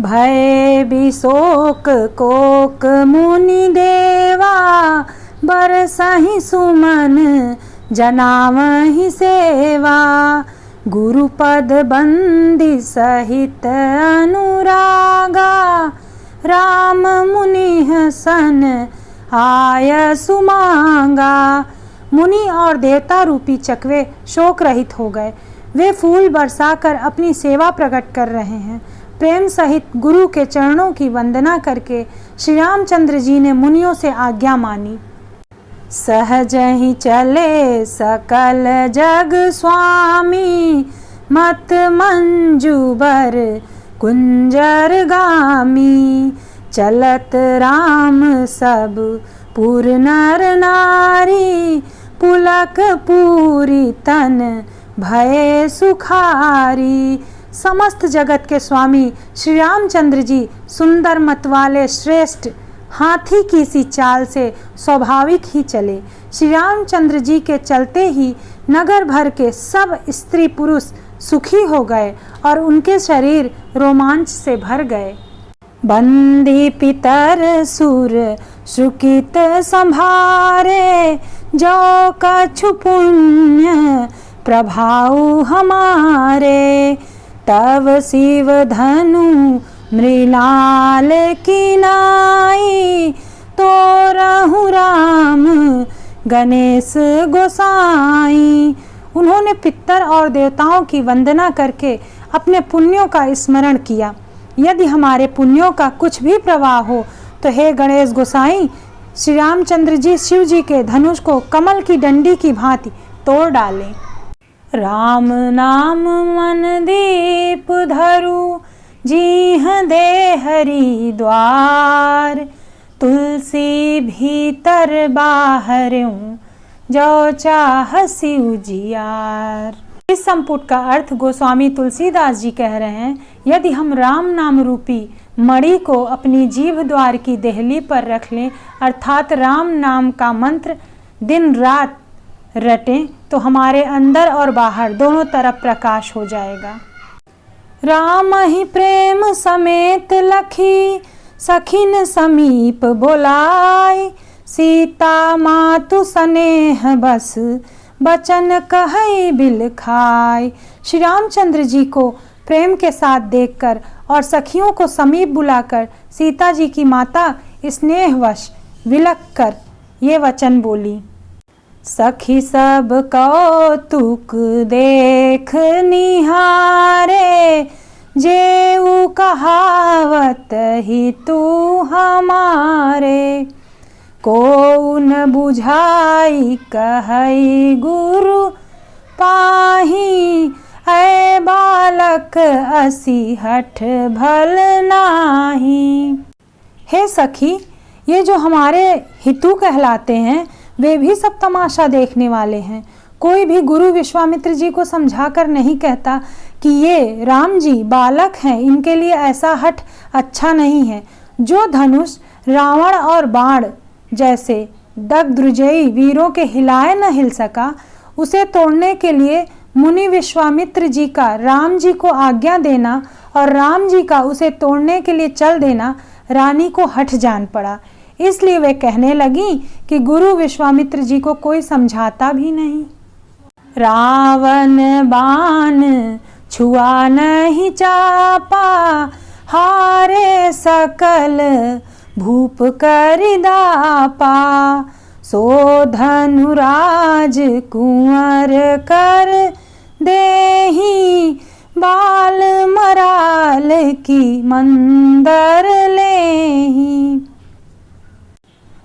भय बिशोक कोक मुनि देवा, बरसहि सुमन जनावहि सेवा। गुरुपद बंदी सहित अनुरागा, राम मुनि सन आय सुमांगा। मुनि और देवता रूपी चकवे शोक रहित हो गए। वे फूल बरसाकर अपनी सेवा प्रकट कर रहे हैं। प्रेम सहित गुरु के चरणों की वंदना करके श्री रामचंद्र जी ने मुनियों से आज्ञा मानी। सहज ही चले सकल जग स्वामी, मत मंजूबर कुंजर गामी। चलत राम सब पुर नर नारी, पुलक पूरी तन भय सुखारी। समस्त जगत के स्वामी श्री रामचंद्र जी सुंदर मत वाले श्रेष्ठ हाथी की सी चाल से स्वाभाविक ही चले। श्री रामचंद्र जी के चलते ही नगर भर के सब स्त्री पुरुष सुखी हो गए और उनके शरीर रोमांच से भर गए। बंदी पितर सुर सुकित संभारे, जो कछु पुण्य प्रभाव हमारे। तव शिव धनु मृणाल की नाई, तो रहु राम गणेश गोसाई। उन्होंने पितर और देवताओं की वंदना करके अपने पुण्यों का स्मरण किया। यदि हमारे पुण्यों का कुछ भी प्रवाह हो तो हे गणेश गोसाई, श्री रामचंद्र जी शिव जी के धनुष को कमल की डंडी की भांति तोड़ डालें। राम नाम मन दीप धरु, जीह दे हरि द्वार। तुलसी भीतर बाहरों, जो चाहसी उजियार। इस संपुट का अर्थ गोस्वामी तुलसीदास जी कह रहे हैं, यदि हम राम नाम रूपी मणि को अपनी जीभ द्वार की देहली पर रख लें, अर्थात राम नाम का मंत्र दिन रात रटें, तो हमारे अंदर और बाहर दोनों तरफ प्रकाश हो जाएगा। राम ही प्रेम समेत लखी, सखिन समीप बोलाई। सीता मातु स्नेह बस, बचन कहई बिल खाई। श्री रामचंद्र जी को प्रेम के साथ देखकर और सखियों को समीप बुलाकर सीता जी की माता स्नेहवश विलख कर ये वचन बोली। सखी सब कौतुक देख निहारे, जेऊ कहावत ही तू हमारे। को न बुझाई कहई गुरु पाही, ऐ बालक असी हठ भल नाही। हे सखी, ये जो हमारे हितू कहलाते हैं वे भी सब तमाशा देखने वाले हैं। कोई भी गुरु विश्वामित्र जी को समझाकर नहीं कहता कि ये राम जी बालक हैं, इनके लिए ऐसा हठ अच्छा नहीं है। जो धनुष रावण और बाण जैसे दग्धृजयी वीरों के हिलाए न हिल सका, उसे तोड़ने के लिए मुनि विश्वामित्र जी का राम जी को आज्ञा देना और राम जी का उसे तोड़ने के लिए चल देना रानी को हठ जान पड़ा। इसलिए वे कहने लगी कि गुरु विश्वामित्र जी को कोई समझाता भी नहीं। रावण बाण छुआ नहीं चापा, हारे सकल भूप कर दापा। सो धनुराज कुंवर कर देही, बाल मराल की मंदर लेही।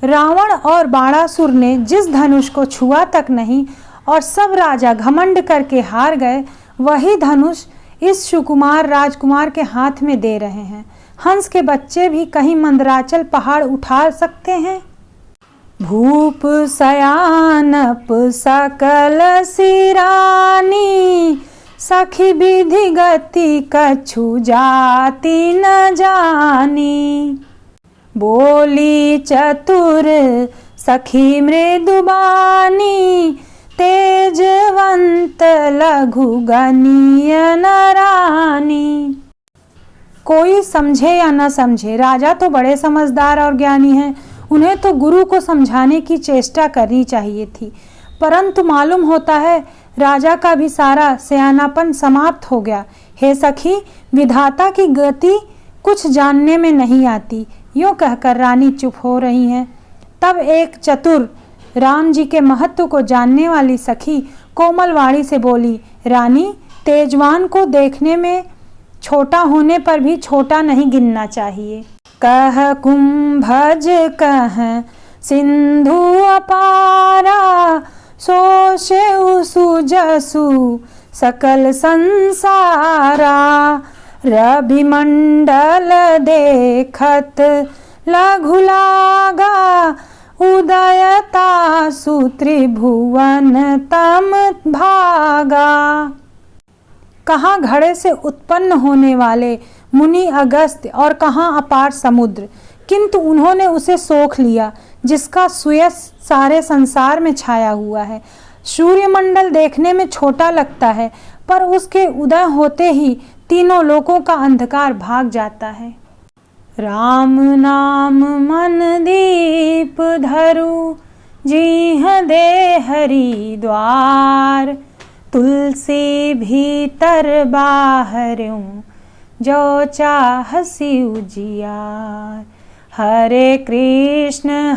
रावण और बाणासुर ने जिस धनुष को छुआ तक नहीं और सब राजा घमंड करके हार गए, वही धनुष इस सुकुमार राजकुमार के हाथ में दे रहे हैं। हंस के बच्चे भी कहीं मंदराचल पहाड़ उठा सकते हैं। भूप सयानप सकल सिरानी, सखी विधि गति कछु जाति न जानी। बोली चतुर सखी मृदुबानी, तेजवंत लघु गनीय नरानी। कोई समझे या न समझे, राजा तो बड़े समझदार और ज्ञानी हैं, उन्हें तो गुरु को समझाने की चेष्टा करनी चाहिए थी। परंतु मालूम होता है राजा का भी सारा सयानापन समाप्त हो गया। हे सखी, विधाता की गति कुछ जानने में नहीं आती। यूँ कहकर रानी चुप हो रही हैं। तब एक चतुर राम जी के महत्व को जानने वाली सखी कोमल वाणी से बोली, रानी, तेजवान को देखने में छोटा होने पर भी छोटा नहीं गिनना चाहिए। कह कुंभज कह सिंधु अपारा, सोचे सुजसु सकल संसारा। रवि मंडल देखत लघु लागा, उदयता त्रिभुवन तम भागा। कहाँ घड़े से उत्पन्न होने वाले मुनि अगस्त्य और कहाँ अपार समुद्र, किंतु उन्होंने उसे सोख लिया जिसका सुयस सारे संसार में छाया हुआ है। सूर्यमंडल देखने में छोटा लगता है, पर उसके उदय होते ही तीनों लोकों का अंधकार भाग जाता है। राम नाम मन दीप धरु, जीह दे हरि द्वार। तुलसी भीतर बाहरों, जो चाहसी उजियार। हरे कृष्ण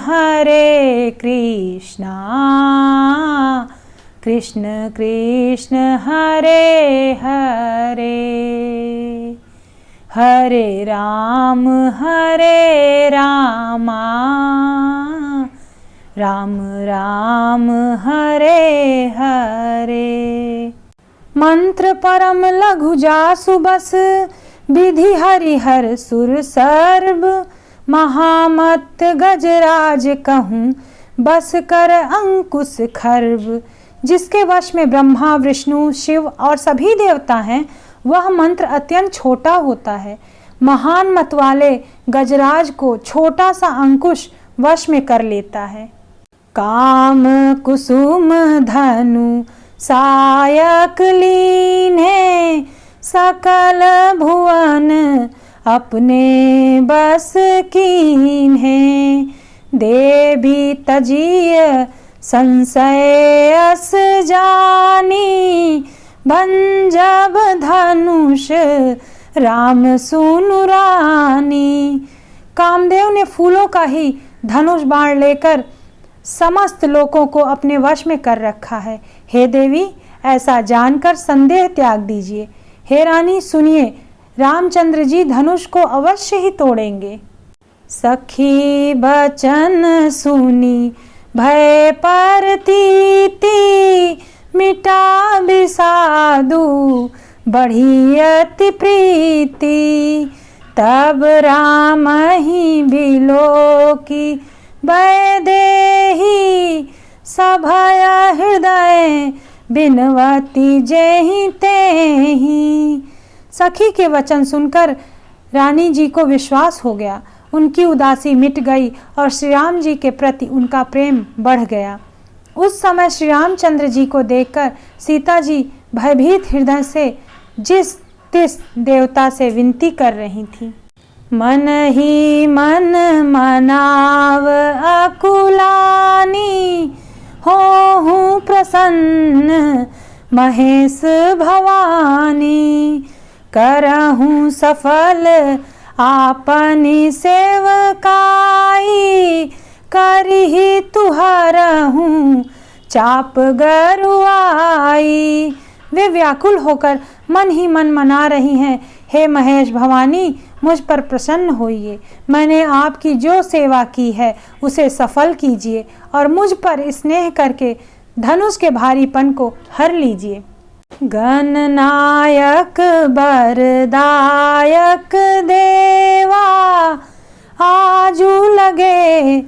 कृष्ण कृष्ण हरे हरे, हरे राम राम राम हरे हरे। मंत्र परम लघु जासु बस, विधि हरिहर सुर सर्व। महामत गजराज कहूँ, बस कर अंकुश खर्व। जिसके वश में ब्रह्मा विष्णु शिव और सभी देवता हैं, वह मंत्र अत्यंत छोटा होता है। महान मत वाले गजराज को छोटा सा अंकुश वश में कर लेता है। काम कुसुम धनु सायक लीन्हे, सकल भुवन अपने बस कीन्हे। देवी तजीय संशय अस जानी, भंजब धनुष राम सुनु रानी। कामदेव ने फूलों का ही धनुष बाण लेकर समस्त लोगों को अपने वश में कर रखा है। हे देवी, ऐसा जानकर संदेह त्याग दीजिए। हे रानी, सुनिए, रामचंद्र जी धनुष को अवश्य ही तोड़ेंगे। सखी बचन सुनी भय परतीति, मिटा बिसादु बढ़ी अति प्रीति। तब राम ही बिलो की वैदेही, सभय हृदय बिनवती जेहि तेहि। सखी के वचन सुनकर रानी जी को विश्वास हो गया। उनकी उदासी मिट गई और श्री राम जी के प्रति उनका प्रेम बढ़ गया। उस समय श्री रामचंद्र जी को देखकर सीता जी भयभीत हृदय से जिस तिस देवता से विनती कर रही थी। मन ही मन मनाव अकुलानी, होहूँ प्रसन्न महेश भवानी। करहूँ सफल आपनी सेवकाई, करही तुहरहूँ चाप गरुआई। वे व्याकुल होकर मन ही मन मना रही हैं, हे महेश भवानी, मुझ पर प्रसन्न होइए। मैंने आपकी जो सेवा की है उसे सफल कीजिए और मुझ पर स्नेह करके धनुष के भारीपन को हर लीजिए। गणनायक बरदायक देवा, आजू लगे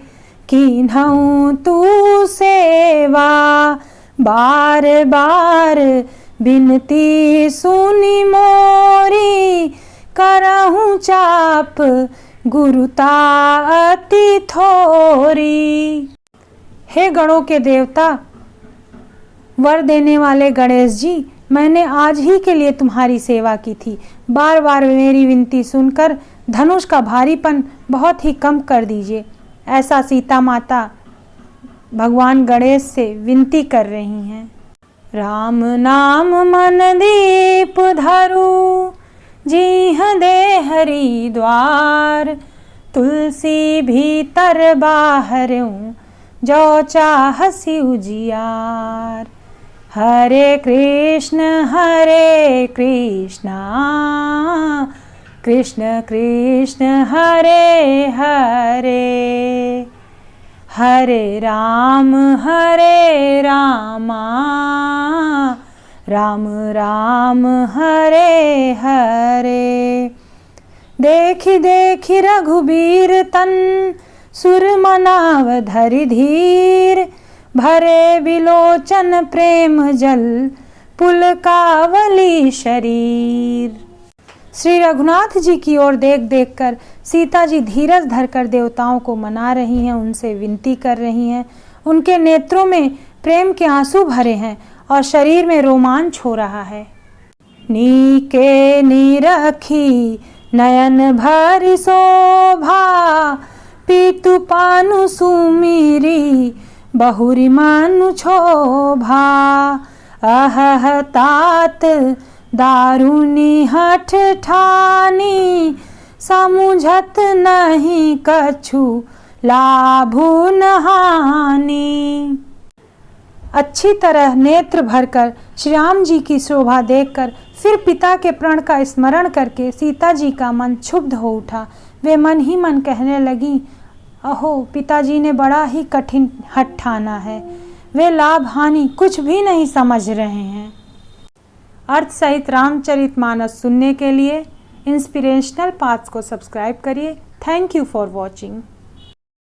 कीन्हूँ तू सेवा। बार बार बिनती सुनी मोरी, करहूँ चाप गुरुता अति थोरी। हे गणों के देवता, वर देने वाले गणेश जी, मैंने आज ही के लिए तुम्हारी सेवा की थी। बार बार मेरी विनती सुनकर धनुष का भारीपन बहुत ही कम कर दीजिए। ऐसा सीता माता भगवान गणेश से विनती कर रही हैं। राम नाम मन दीप धरु, जीह दे हरि द्वार। तुलसी भीतर बाहरऊं, जो चाहसी उजियार। हरे कृष्ण कृष्ण कृष्ण हरे हरे, हरे राम राम राम हरे हरे। देखी देखी रघुबीर तन, सुर मनाव धरि धीर। भरे बिलोचन प्रेम जल, पुलकावली शरीर। श्री रघुनाथ जी की ओर देख देख कर सीता जी धीरज धरकर देवताओं को मना रही हैं, उनसे विनती कर रही हैं। उनके नेत्रों में प्रेम के आंसू भरे हैं और शरीर में रोमांच हो रहा है। नीके निरखी नयन भरि शोभा, पीतु पानु सुमिरी बहुरी मानु क्षोभा। अहह तात दारुनी हठ ठानी, समुझत नहीं कछु लाभु न हानि। अच्छी तरह नेत्र भरकर श्री राम जी की शोभा देखकर फिर पिता के प्रण का स्मरण करके सीता जी का मन क्षुब्ध हो उठा। वे मन ही मन कहने लगी, अहो पिताजी ने बड़ा ही कठिन हठ ठाना है। वे लाभ हानि कुछ भी नहीं समझ रहे हैं। अर्थ सहित रामचरितमानस सुनने के लिए इंस्पिरेशनल पाथ्स को सब्सक्राइब करिए। Thank you for watching.